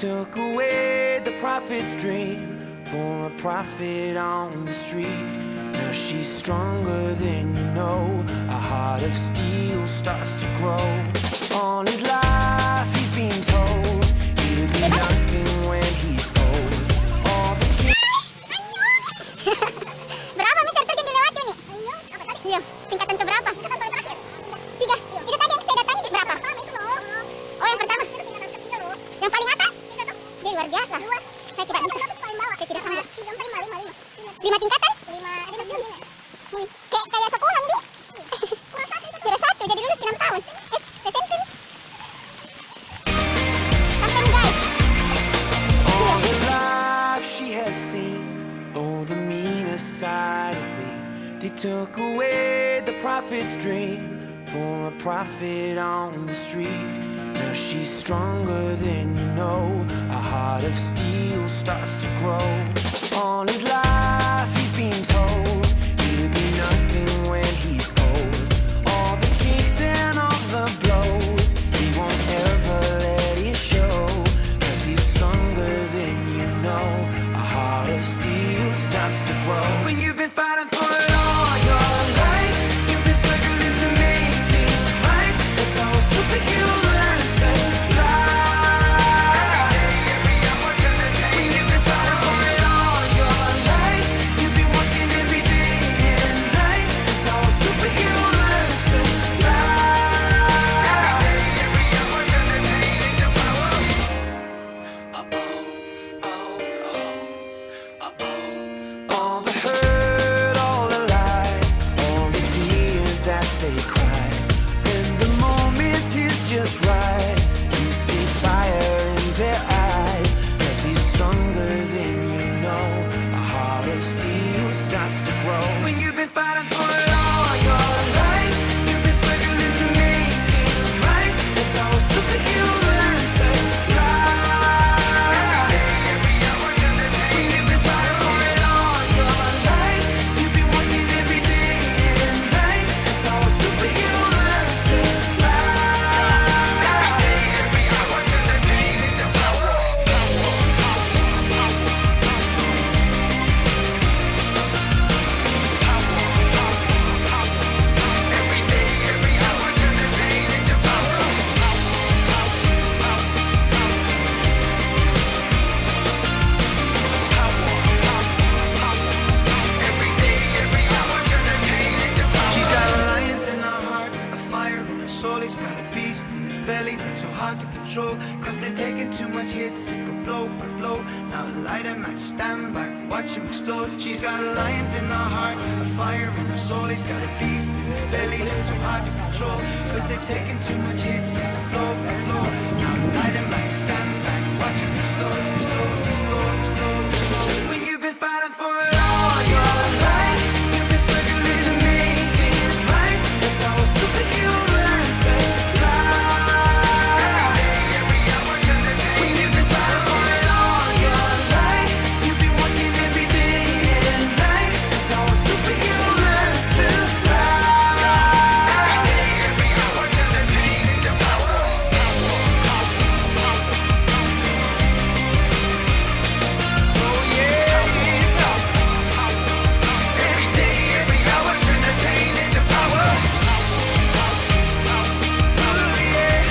took away the prophet's dream for a prophet on the street. Now she's stronger than you know. A heart of steel starts to grow. All his life he's been told he'll be nothing when he's old. All the Berapa meter tuh yang dilewati nih? Iya, tingkatan ke berapa? 3. Itu tadi yang saya datangi berapa? Oh, yang pertama. Yang paling atas? Dia luar biasa. Saya tidak bisa. Saya tidak sanggup. 5 tingkatan? Kayak sekolah nih. Sudah 1, jadi lulus 6 tahun. SMP nih. Sampai nih guys. all the life she has seen, oh the meanest side of me. They took away the prophet's dream for a prophet on the street. Now she's stronger than you know. A heart of steel starts to grow. All his life he's been told he'll be nothing when he's old. All the kicks and all the blows, he won't ever let it show. 'Cause he's stronger than you know. A heart of steel starts to grow. When you've been fighting for it all your life, you've been struggling to make things right. That's how a superhero learns to fly. When you've been fighting for it all your life, you've been working every day and night. That's how a superhero learns to fly. All the hurt, all the lies, all the tears that they cry. When the moment is just right, you see fire in their eyes. 'Cause he's stronger than you know. A heart of steel starts to grow. When you've been fighting for it all your life, you've been struggling to make things right. That's how a superhero learns to fly. When you've been fighting for it all your life, you've been working every day and night. That's how a superhero learns to fly. Every day, every hour, turn the pain into power. Every day, every hour, turn the pain into power. Every day, every hour, turn the pain into power. She's got a lion in her heart, a fire in her soul. He's got a beast in his belly that's so hard to control. 'Cause they've taken too much hits, they go blow by blow. Now light him at stand back, watch him explode. She's got a lion in her heart, a fire in her soul. He's got a beast in his belly that's so hard to control. 'Cause they've taken too much hits, they go blow by blow. Now light him at stand back, watch him explode, explode, explode, explode, explode. When you've been fighting for it all your life, you've been struggling to make things right. That's how a superhero learns to fly. When you've been fighting for it all your life, you've been working every day and night. That's how a superhero learns to fly. Every day, every hour, turn the pain into power. Oh yeah. Every day, every hour, turn the pain into power. Oh yeah.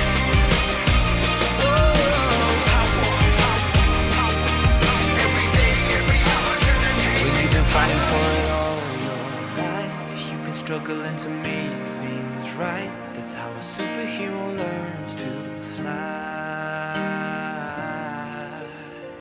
Every day, every hour, turn the pain. When you've been fighting for it all your life, you've been struggling to make things right. That's how a superhero learns to fly.